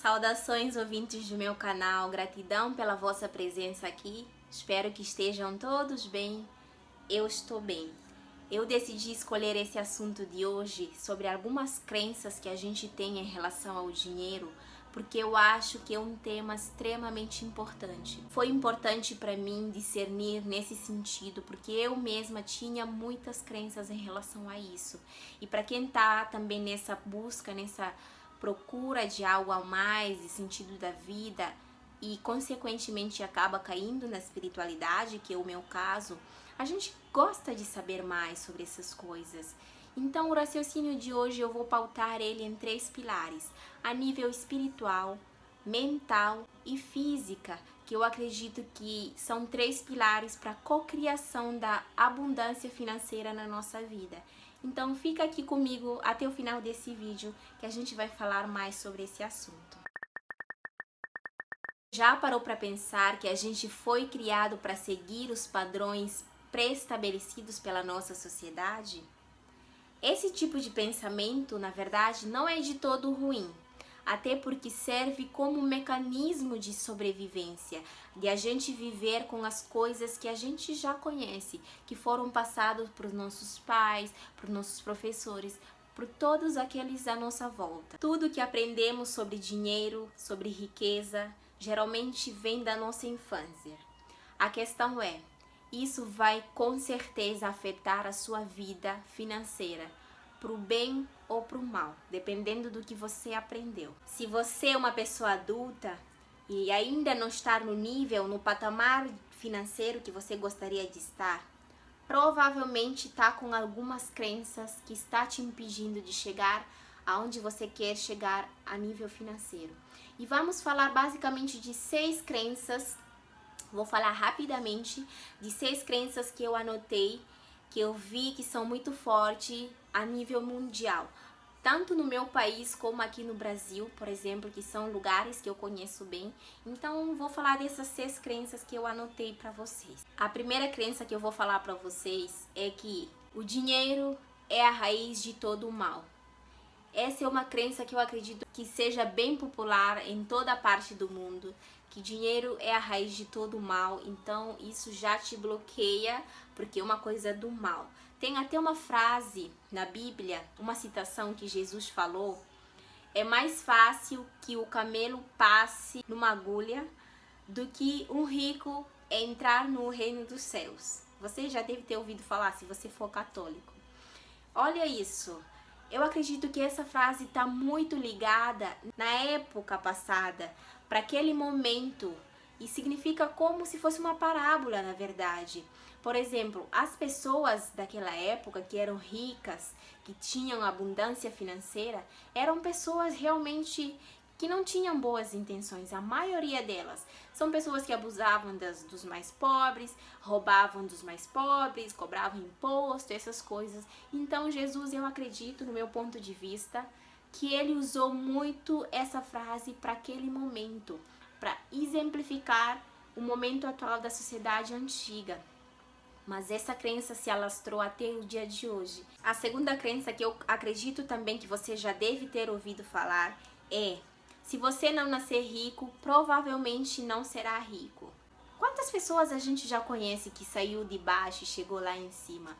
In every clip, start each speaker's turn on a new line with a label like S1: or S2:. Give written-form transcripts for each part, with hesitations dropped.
S1: Saudações, ouvintes do meu canal, gratidão pela vossa presença aqui. Espero que estejam todos bem. Eu estou bem. Eu decidi escolher esse assunto de hoje sobre algumas crenças que a gente tem em relação ao dinheiro, porque eu acho que é um tema extremamente importante. Foi importante para mim discernir nesse sentido, porque eu mesma tinha muitas crenças em relação a isso. E para quem tá também nessa busca, nessa procura de algo a mais, de sentido da vida e consequentemente acaba caindo na espiritualidade, que é o meu caso, a gente gosta de saber mais sobre essas coisas. Então o raciocínio de hoje eu vou pautar ele em 3 pilares, a nível espiritual, mental e física, que eu acredito que são 3 pilares para a cocriação da abundância financeira na nossa vida. Então fica aqui comigo até o final desse vídeo que a gente vai falar mais sobre esse assunto. Já parou para pensar que a gente foi criado para seguir os padrões pré-estabelecidos pela nossa sociedade? Esse tipo de pensamento, na verdade, não é de todo ruim, até porque serve como um mecanismo de sobrevivência, de a gente viver com as coisas que a gente já conhece, que foram passadas por nossos pais, por nossos professores, por todos aqueles à nossa volta. Tudo que aprendemos sobre dinheiro, sobre riqueza, geralmente vem da nossa infância. A questão é, isso vai com certeza afetar a sua vida financeira, pro bem ou pro mal, dependendo do que você aprendeu. Se você é uma pessoa adulta e ainda não está no nível, no patamar financeiro que você gostaria de estar, provavelmente está com algumas crenças que está te impedindo de chegar aonde você quer chegar a nível financeiro. E vamos falar basicamente de 6 crenças. Vou falar rapidamente de 6 crenças que eu anotei, que eu vi que são muito fortes a nível mundial. Tanto no meu país como aqui no Brasil, por exemplo, que são lugares que eu conheço bem. Então, vou falar dessas 6 crenças que eu anotei para vocês. A primeira crença que eu vou falar para vocês é que o dinheiro é a raiz de todo o mal. Essa é uma crença que eu acredito que seja bem popular em toda a parte do mundo, que dinheiro é a raiz de todo o mal, então isso já te bloqueia, porque é uma coisa do mal. Tem até uma frase na Bíblia, uma citação que Jesus falou, é mais fácil que o camelo passe numa agulha do que um rico entrar no reino dos céus. Você já deve ter ouvido falar, se você for católico. Olha isso. Eu acredito que essa frase está muito ligada na época passada, para aquele momento, e significa como se fosse uma parábola, na verdade. Por exemplo, as pessoas daquela época que eram ricas, que tinham abundância financeira, eram pessoas realmente que não tinham boas intenções, a maioria delas. São pessoas que abusavam dos mais pobres, roubavam dos mais pobres, cobravam imposto, essas coisas. Então Jesus, eu acredito, no meu ponto de vista, que ele usou muito essa frase para aquele momento, para exemplificar o momento atual da sociedade antiga. Mas essa crença se alastrou até o dia de hoje. A segunda crença que eu acredito também que você já deve ter ouvido falar é: se você não nascer rico, provavelmente não será rico. Quantas pessoas a gente já conhece que saiu de baixo e chegou lá em cima?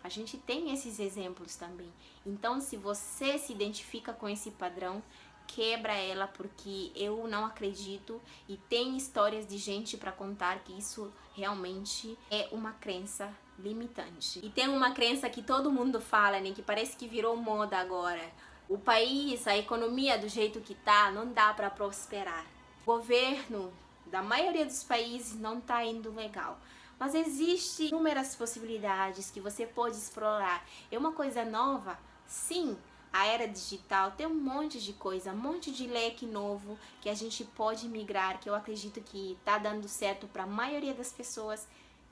S1: A gente tem esses exemplos também. Então, se você se identifica com esse padrão, quebra ela, porque eu não acredito e tem histórias de gente para contar que isso realmente é uma crença limitante. E tem uma crença que todo mundo fala, né, que parece que virou moda agora. O país, a economia do jeito que tá, não dá para prosperar. O governo da maioria dos países não tá indo legal. Mas existem inúmeras possibilidades que você pode explorar. É uma coisa nova? Sim, a era digital tem um monte de coisa, um monte de leque novo que a gente pode migrar, que eu acredito que tá dando certo para a maioria das pessoas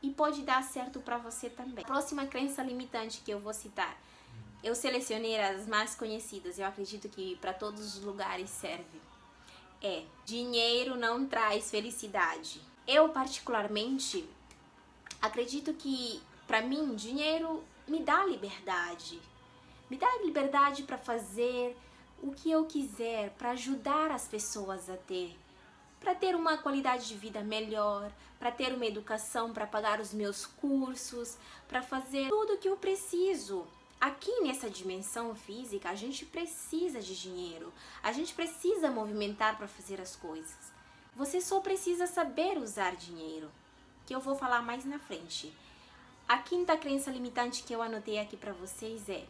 S1: e pode dar certo para você também. A próxima crença limitante que eu vou citar, eu selecionei as mais conhecidas, eu acredito que para todos os lugares serve. É: dinheiro não traz felicidade. Eu particularmente acredito que, para mim, dinheiro me dá liberdade. Me dá liberdade para fazer o que eu quiser para ajudar as pessoas a ter, para ter uma qualidade de vida melhor, para ter uma educação, para pagar os meus cursos, para fazer tudo o que eu preciso. Aqui nessa dimensão física, a gente precisa de dinheiro, a gente precisa movimentar para fazer as coisas. Você só precisa saber usar dinheiro, que eu vou falar mais na frente. A quinta crença limitante que eu anotei aqui para vocês é: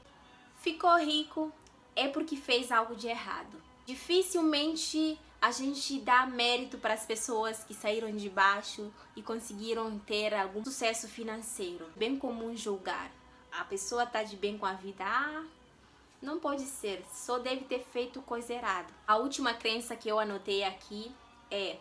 S1: ficou rico é porque fez algo de errado. Dificilmente a gente dá mérito para as pessoas que saíram de baixo e conseguiram ter algum sucesso financeiro. Bem comum julgar. A pessoa tá de bem com a vida. Não pode ser, só deve ter feito coisa errada. A última crença que eu anotei aqui é: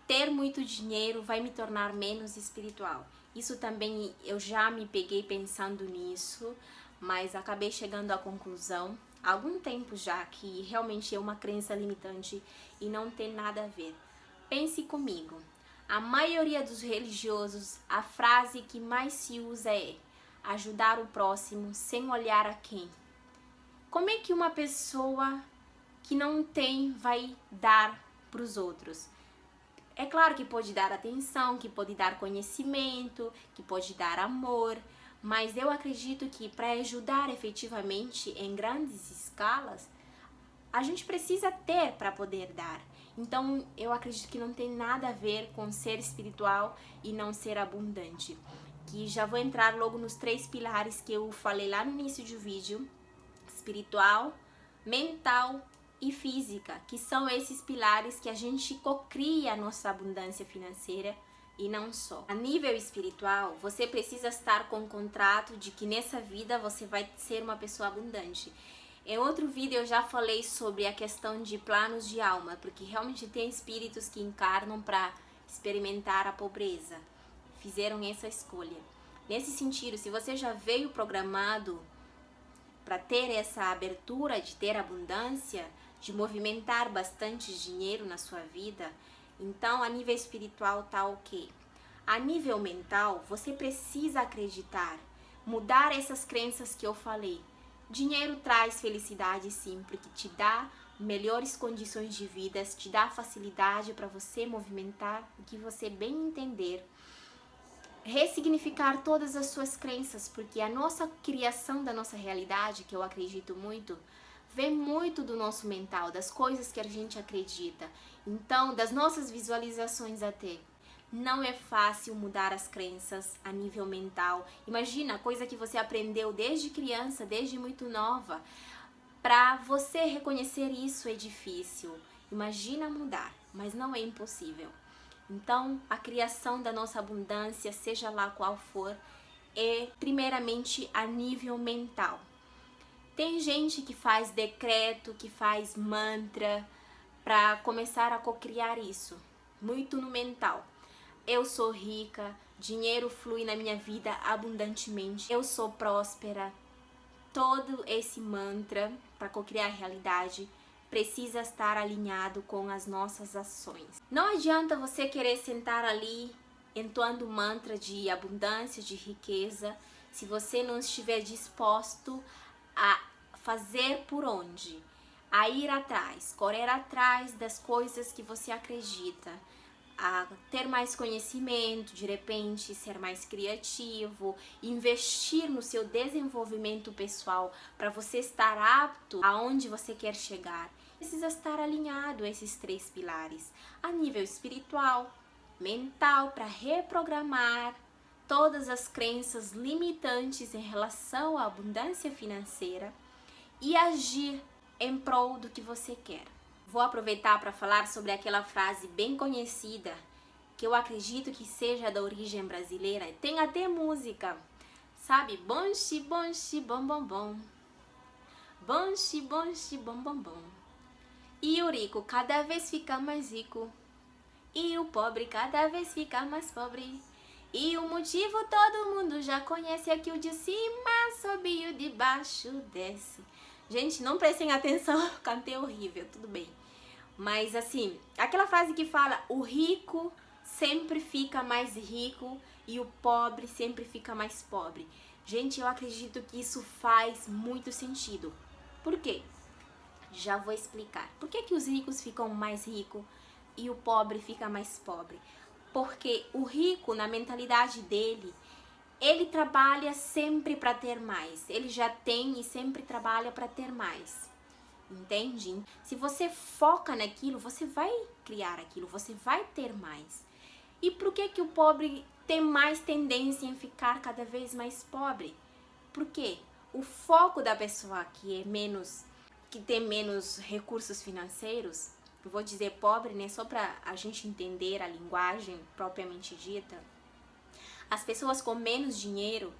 S1: ter muito dinheiro vai me tornar menos espiritual. Isso também eu já me peguei pensando nisso, mas acabei chegando à conclusão há algum tempo já que realmente é uma crença limitante e não tem nada a ver. Pense comigo. A maioria dos religiosos, a frase que mais se usa é ajudar o próximo sem olhar a quem. Como é que uma pessoa que não tem vai dar para os outros? É claro que pode dar atenção, que pode dar conhecimento, que pode dar amor, mas eu acredito que para ajudar efetivamente em grandes escalas, a gente precisa ter para poder dar. Então eu acredito que não tem nada a ver com ser espiritual e não ser abundante. Que já vou entrar logo nos 3 pilares que eu falei lá no início do vídeo: espiritual, mental e física, que são esses pilares que a gente cocria a nossa abundância financeira. E não só. A nível espiritual, você precisa estar com o contrato de que nessa vida você vai ser uma pessoa abundante. Em outro vídeo eu já falei sobre a questão de planos de alma, porque realmente tem espíritos que encarnam para experimentar a pobreza. Fizeram essa escolha. Nesse sentido, se você já veio programado para ter essa abertura de ter abundância, de movimentar bastante dinheiro na sua vida, então a nível espiritual tá ok. A nível mental, você precisa acreditar, mudar essas crenças que eu falei. Dinheiro traz felicidade sim, porque te dá melhores condições de vida, te dá facilidade para você movimentar o que você bem entender. Ressignificar todas as suas crenças, porque a nossa criação da nossa realidade, que eu acredito muito, vem muito do nosso mental, das coisas que a gente acredita. Então, das nossas visualizações até. Não é fácil mudar as crenças a nível mental. Imagina, coisa que você aprendeu desde criança, desde muito nova. Para você reconhecer isso é difícil. Imagina mudar, mas não é impossível. Então, a criação da nossa abundância, seja lá qual for, é primeiramente a nível mental. Tem gente que faz decreto, que faz mantra para começar a cocriar isso, muito no mental. Eu sou rica, dinheiro flui na minha vida abundantemente, eu sou próspera. Todo esse mantra para cocriar a realidade precisa estar alinhado com as nossas ações. Não adianta você querer sentar ali entoando mantra de abundância, de riqueza, se você não estiver disposto a fazer por onde? A ir atrás, correr atrás das coisas que você acredita, a ter mais conhecimento, de repente ser mais criativo, investir no seu desenvolvimento pessoal para você estar apto aonde você quer chegar. Precisa estar alinhado a esses 3 pilares, a nível espiritual, mental, para reprogramar todas as crenças limitantes em relação à abundância financeira e agir em prol do que você quer. Vou aproveitar para falar sobre aquela frase bem conhecida, que eu acredito que seja da origem brasileira, tem até música, sabe? Bonchi, bonchi, bom, bom, bom. Bonchi, bonchi, bom, bom, bom. E o rico cada vez fica mais rico, e o pobre cada vez fica mais pobre. E o motivo todo mundo já conhece, é que o de cima sobe e o de baixo desce. Gente, não prestem atenção, cantei horrível, tudo bem. Mas assim, aquela frase que fala: o rico sempre fica mais rico e o pobre sempre fica mais pobre. Gente, eu acredito que isso faz muito sentido. Por quê? Já vou explicar. Por que os ricos ficam mais ricos e o pobre fica mais pobre? Porque o rico, na mentalidade dele, ele trabalha sempre para ter mais. Ele já tem e sempre trabalha para ter mais. Entende? Se você foca naquilo, você vai criar aquilo, você vai ter mais. E por que o pobre tem mais tendência em ficar cada vez mais pobre? Por quê? O foco da pessoa que tem menos recursos financeiros, eu vou dizer pobre, né, só para a gente entender a linguagem propriamente dita. As pessoas com menos dinheiro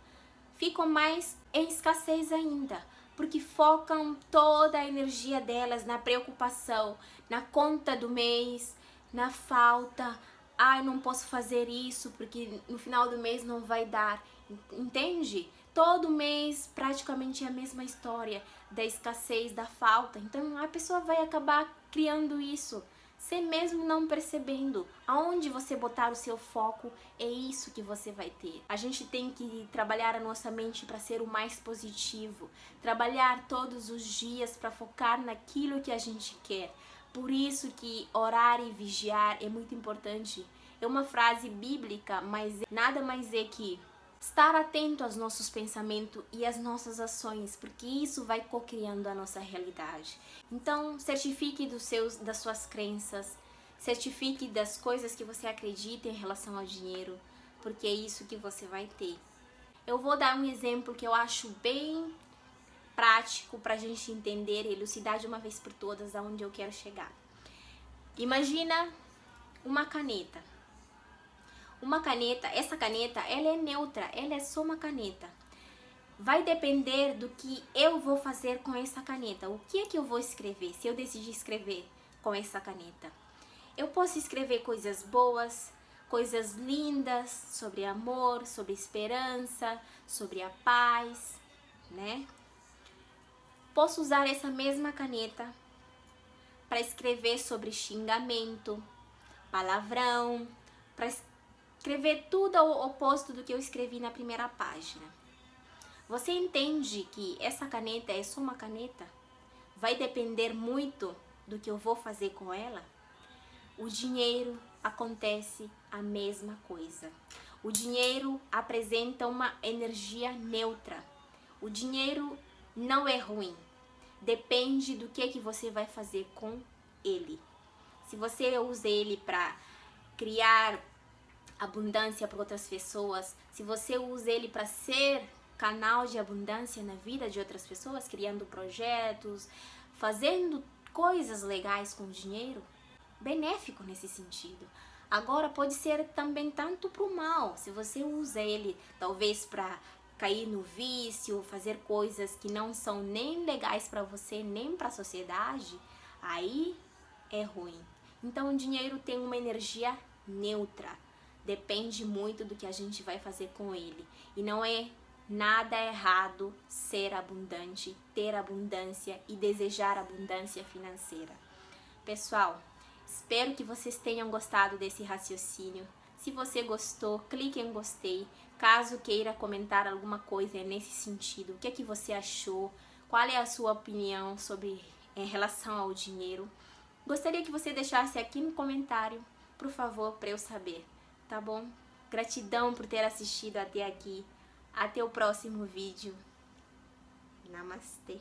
S1: ficam mais em escassez ainda, porque focam toda a energia delas na preocupação, na conta do mês, na falta. Ai, não posso fazer isso porque no final do mês não vai dar. Entende? Todo mês praticamente é a mesma história da escassez, da falta. Então a pessoa vai acabar criando isso, sem mesmo não percebendo. Aonde você botar o seu foco, é isso que você vai ter. A gente tem que trabalhar a nossa mente para ser o mais positivo. Trabalhar todos os dias para focar naquilo que a gente quer. Por isso que orar e vigiar é muito importante. É uma frase bíblica, mas nada mais é que estar atento aos nossos pensamentos e às nossas ações, porque isso vai co-criando a nossa realidade. Então, certifique das suas crenças, certifique das coisas que você acredita em relação ao dinheiro, porque é isso que você vai ter. Eu vou dar um exemplo que eu acho bem prático para a gente entender e elucidar de uma vez por todas aonde eu quero chegar. Imagina uma caneta. Essa caneta, ela é neutra, ela é só uma caneta. Vai depender do que eu vou fazer com essa caneta. O que é que eu vou escrever, se eu decidir escrever com essa caneta? Eu posso escrever coisas boas, coisas lindas, sobre amor, sobre esperança, sobre a paz, né? Posso usar essa mesma caneta para escrever sobre xingamento, palavrão, para escrever tudo ao oposto do que eu escrevi na primeira página. Você entende que essa caneta é só uma caneta? Vai depender muito do que eu vou fazer com ela? O dinheiro acontece a mesma coisa. O dinheiro apresenta uma energia neutra. O dinheiro não é ruim. Depende do que você vai fazer com ele. Se você usa ele para criar abundância para outras pessoas, se você usa ele para ser canal de abundância na vida de outras pessoas, criando projetos, fazendo coisas legais com o dinheiro, benéfico nesse sentido. Agora pode ser também tanto para o mal, se você usa ele talvez para cair no vício, fazer coisas que não são nem legais para você, nem para a sociedade, aí é ruim. Então o dinheiro tem uma energia neutra. Depende muito do que a gente vai fazer com ele. E não é nada errado ser abundante, ter abundância e desejar abundância financeira. Pessoal, espero que vocês tenham gostado desse raciocínio. Se você gostou, clique em gostei. Caso queira comentar alguma coisa nesse sentido, o que é que você achou? Qual é a sua opinião sobre em relação ao dinheiro? Gostaria que você deixasse aqui no comentário, por favor, para eu saber. Tá bom? Gratidão por ter assistido até aqui. Até o próximo vídeo. Namastê.